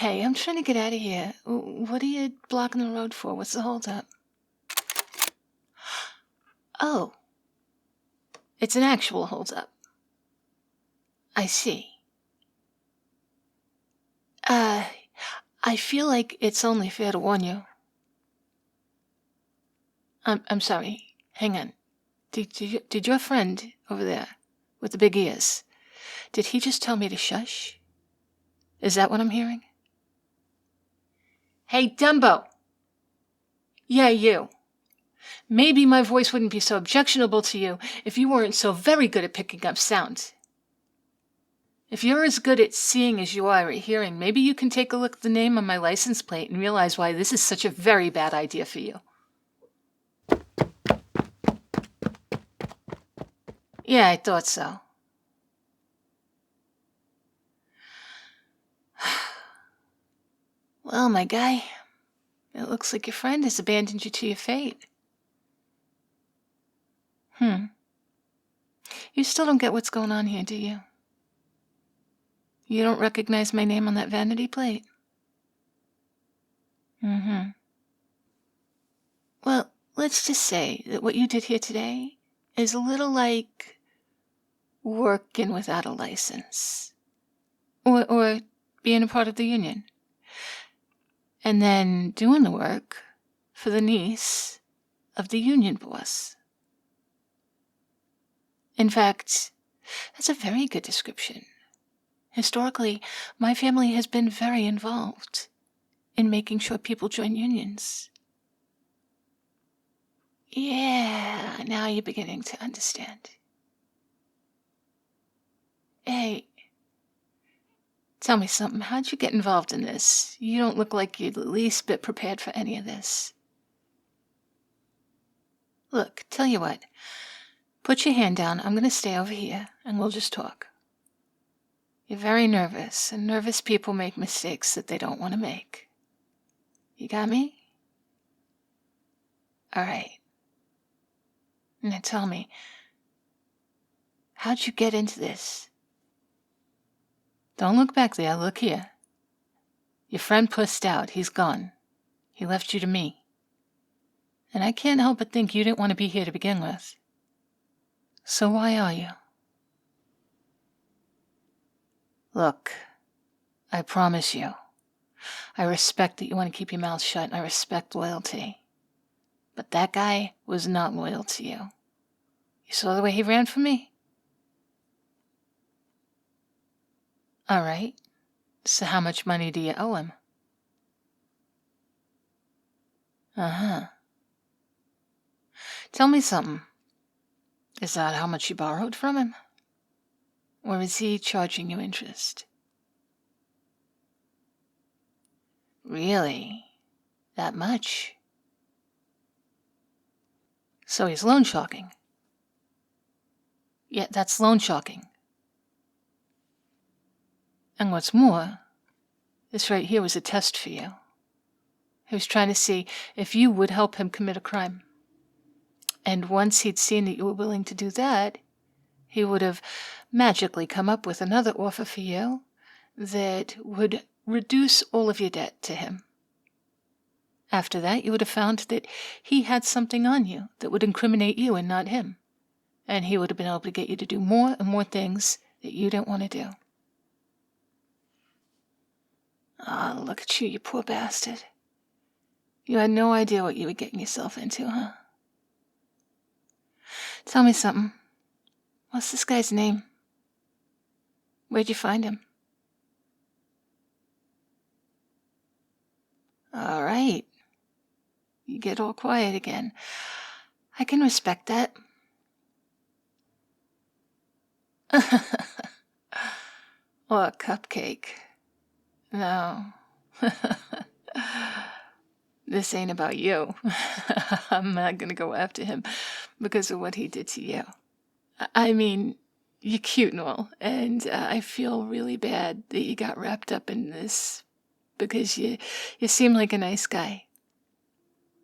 Hey, I'm trying to get out of here. What are you blocking the road for? What's the holdup? Oh, it's an actual holdup. I see. I feel like it's only fair to warn you. I'm sorry. Hang on. Did your friend over there with the big ears, did he just tell me to shush? Is that what I'm hearing? Hey, Dumbo. Yeah, you. Maybe my voice wouldn't be so objectionable to you if you weren't so very good at picking up sound. If you're as good at seeing as you are at hearing, maybe you can take a look at the name on my license plate and realize why this is such a very bad idea for you. Yeah, I thought so. Well, my guy, it looks like your friend has abandoned you to your fate. You still don't get what's going on here, do you? You don't recognize my name on that vanity plate? Well, let's just say that what you did here today is a little like working without a license. Or being a part of the union. And then doing the work for the niece of the union boss. In fact, that's a very good description. Historically, my family has been very involved in making sure people join unions. Yeah, now you're beginning to understand. Hey, tell me something. How'd you get involved in this? You don't look like you're the least bit prepared for any of this. Look, tell you what. Put your hand down. I'm going to stay over here, and we'll just talk. You're very nervous, and nervous people make mistakes that they don't want to make. You got me? All right. Now tell me, how'd you get into this? Don't look back there. Look here. Your friend pussed out. He's gone. He left you to me. And I can't help but think you didn't want to be here to begin with. So why are you? Look, I promise you, I respect that you want to keep your mouth shut, and I respect loyalty. But that guy was not loyal to you. You saw the way he ran from me? All right. So how much money do you owe him? Uh-huh. Tell me something. Is that how much you borrowed from him? Or is he charging you interest? Really? That much? So he's loan sharking. Yeah, that's loan sharking. And what's more, this right here was a test for you. He was trying to see if you would help him commit a crime. And once he'd seen that you were willing to do that, he would have magically come up with another offer for you that would reduce all of your debt to him. After that, you would have found that he had something on you that would incriminate you and not him. And he would have been able to get you to do more and more things that you didn't want to do. Ah, look at you, you poor bastard. You had no idea what you were getting yourself into, huh? Tell me something. What's this guy's name? Where'd you find him? All right. You get all quiet again. I can respect that. Or a cupcake. No. This ain't about you. I'm not gonna go after him because of what he did to you. I mean, you're cute and all, and I feel really bad that you got wrapped up in this because you seem like a nice guy.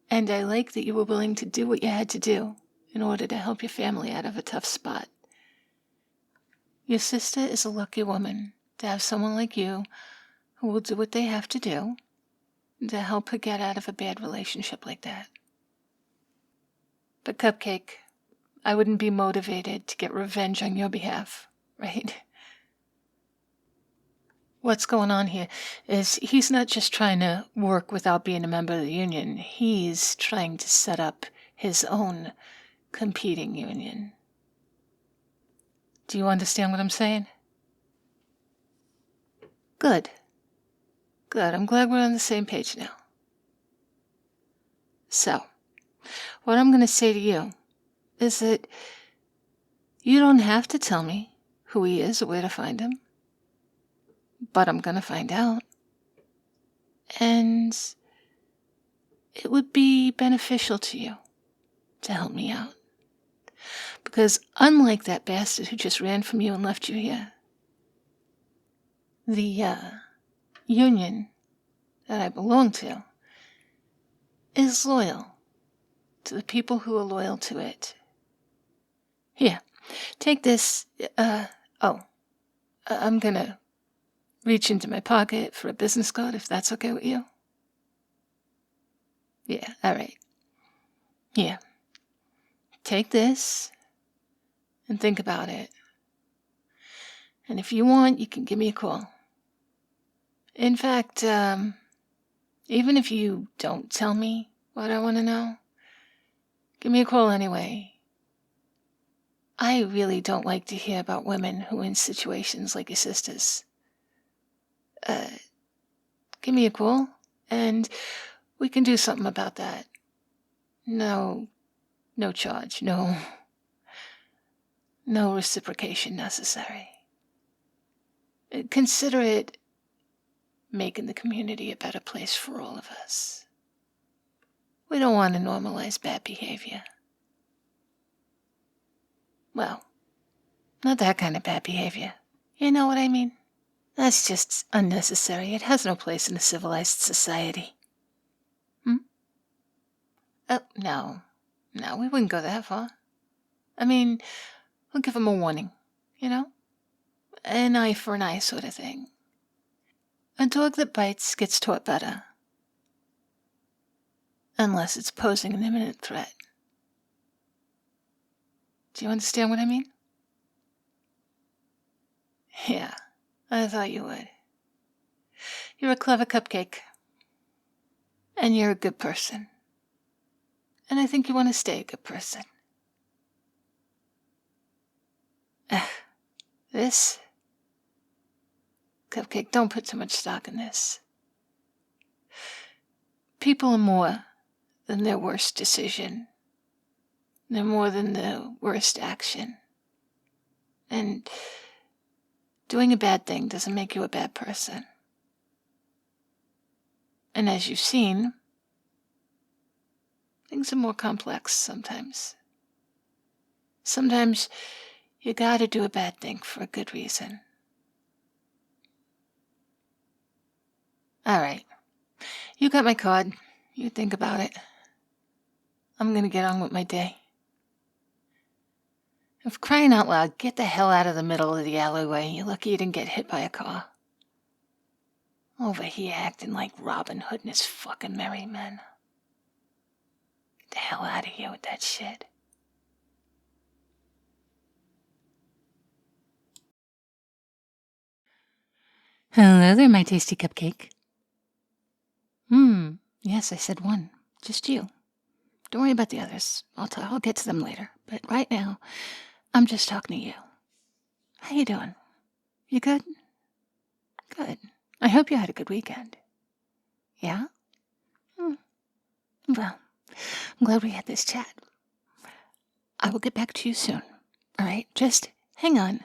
And I like that you were willing to do what you had to do in order to help your family out of a tough spot. Your sister is a lucky woman to have someone like you who will do what they have to do to help her get out of a bad relationship like that. But Cupcake, I wouldn't be motivated to get revenge on your behalf, right? What's going on here is he's not just trying to work without being a member of the union. He's trying to set up his own competing union. Do you understand what I'm saying? Good. Good. I'm glad we're on the same page now. So, what I'm going to say to you is that you don't have to tell me who he is or where to find him. But I'm going to find out. And it would be beneficial to you to help me out. Because unlike that bastard who just ran from you and left you here, the union that I belong to is loyal to the people who are loyal to it. Here, take this. I'm going to reach into my pocket for a business card, if that's okay with you. Yeah, all right. Here, take this and think about it. And if you want, you can give me a call. In fact, even if you don't tell me what I want to know, give me a call anyway. I really don't like to hear about women who are in situations like your sister's. Give me a call, and we can do something about that. No charge, no reciprocation necessary. Consider it making the community a better place for all of us. We don't want to normalize bad behavior. Well, not that kind of bad behavior. You know what I mean? That's just unnecessary. It has no place in a civilized society. Oh, no, we wouldn't go that far. I mean, we'll give them a warning, you know? An eye for an eye sort of thing. A dog that bites gets taught better. Unless it's posing an imminent threat. Do you understand what I mean? Yeah, I thought you would. You're a clever Cupcake. And you're a good person. And I think you want to stay a good person. This? Cupcake, don't put too much stock in this. People are more than their worst decision. They're more than the worst action. And doing a bad thing doesn't make you a bad person. And as you've seen, things are more complex sometimes. Sometimes you gotta do a bad thing for a good reason. All right. You got my card. You think about it. I'm gonna get on with my day. If crying out loud, get the hell out of the middle of the alleyway. You're lucky you didn't get hit by a car. Over here acting like Robin Hood and his fucking merry men. Get the hell out of here with that shit. Hello there, my tasty Cupcake. Yes, I said one. Just you. Don't worry about the others. I'll get to them later. But right now, I'm just talking to you. How you doing? You good? Good. I hope you had a good weekend. Yeah? Well, I'm glad we had this chat. I will get back to you soon. All right? Just hang on.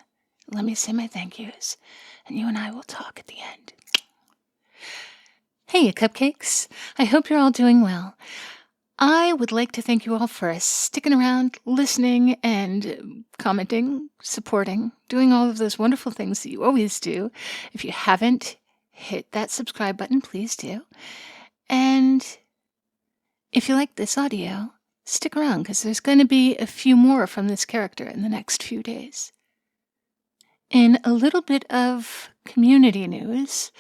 Let me say my thank yous. And you and I will talk at the end. Hey, you Cupcakes. I hope you're all doing well. I would like to thank you all for sticking around, listening, and commenting, supporting, doing all of those wonderful things that you always do. If you haven't hit that subscribe button, please do. And if you like this audio, stick around because there's going to be a few more from this character in the next few days. In a little bit of community news,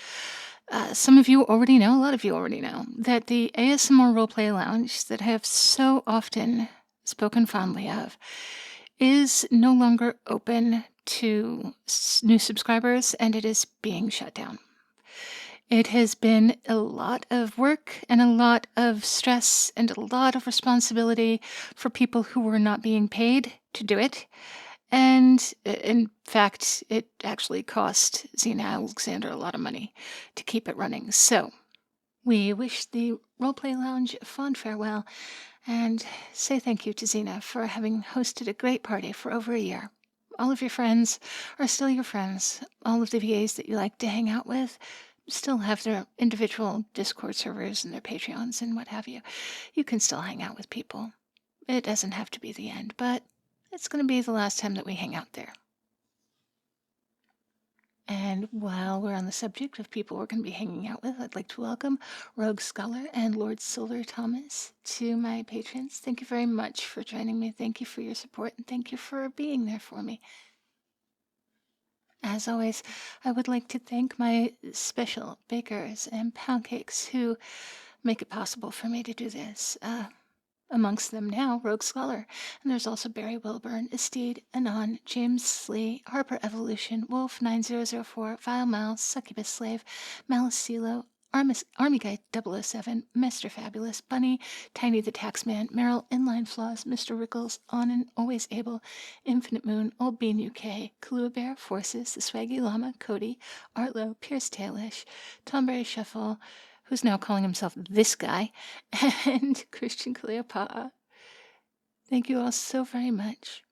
Some of you already know, a lot of you already know, that the ASMR Roleplay Lounge that I have so often spoken fondly of is no longer open to new subscribers, and it is being shut down. It has been a lot of work and a lot of stress and a lot of responsibility for people who were not being paid to do it. And in fact, it actually cost Xena Alexander a lot of money to keep it running. So we wish the Roleplay Lounge a fond farewell and say thank you to Xena for having hosted a great party for over a year. All of your friends are still your friends. All of the VAs that you like to hang out with still have their individual Discord servers and their Patreons and what have you. You can still hang out with people. It doesn't have to be the end, but it's going to be the last time that we hang out there. And while we're on the subject of people we're going to be hanging out with, I'd like to welcome Rogue Scholar and Lord Silver Thomas to my patrons. Thank you very much for joining me. Thank you for your support, and thank you for being there for me. As always, I would like to thank my special bakers and pound cakes who make it possible for me to do this. Amongst them now, Rogue Scholar. And there's also Barry Wilburn, Esteed, Anon, James Slee, Harper Evolution, Wolf 9004, Vile Mouse, Succubus Slave, Malice CeeLo, Army Guy 007, Mr. Fabulous, Bunny, Tiny the Taxman, Meryl, Inline Flaws, Mr. Rickles, Onin, Always Able, Infinite Moon, Old Bean UK, Kahlua Bear, Forces, The Swaggy Llama, Cody, Artlo, Pierce Tailish, Tomberry Shuffle, who's now calling himself this guy, and Christian Cleopatra. Thank you all so very much.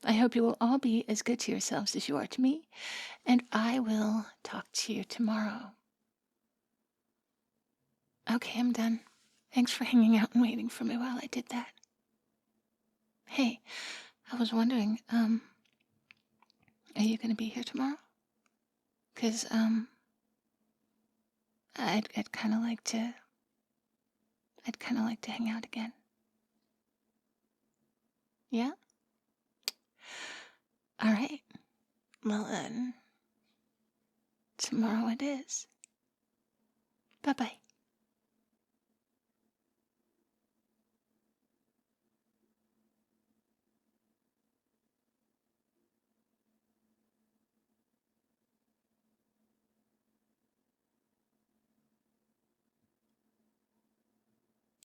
I hope you will all be as good to yourselves as you are to me, and I will talk to you tomorrow. Okay, I'm done. Thanks for hanging out and waiting for me while I did that. Hey, I was wondering, are you gonna be here tomorrow? 'Cause, I'd kinda like to hang out again. Yeah? Alright. Well then, tomorrow it is. Bye-bye.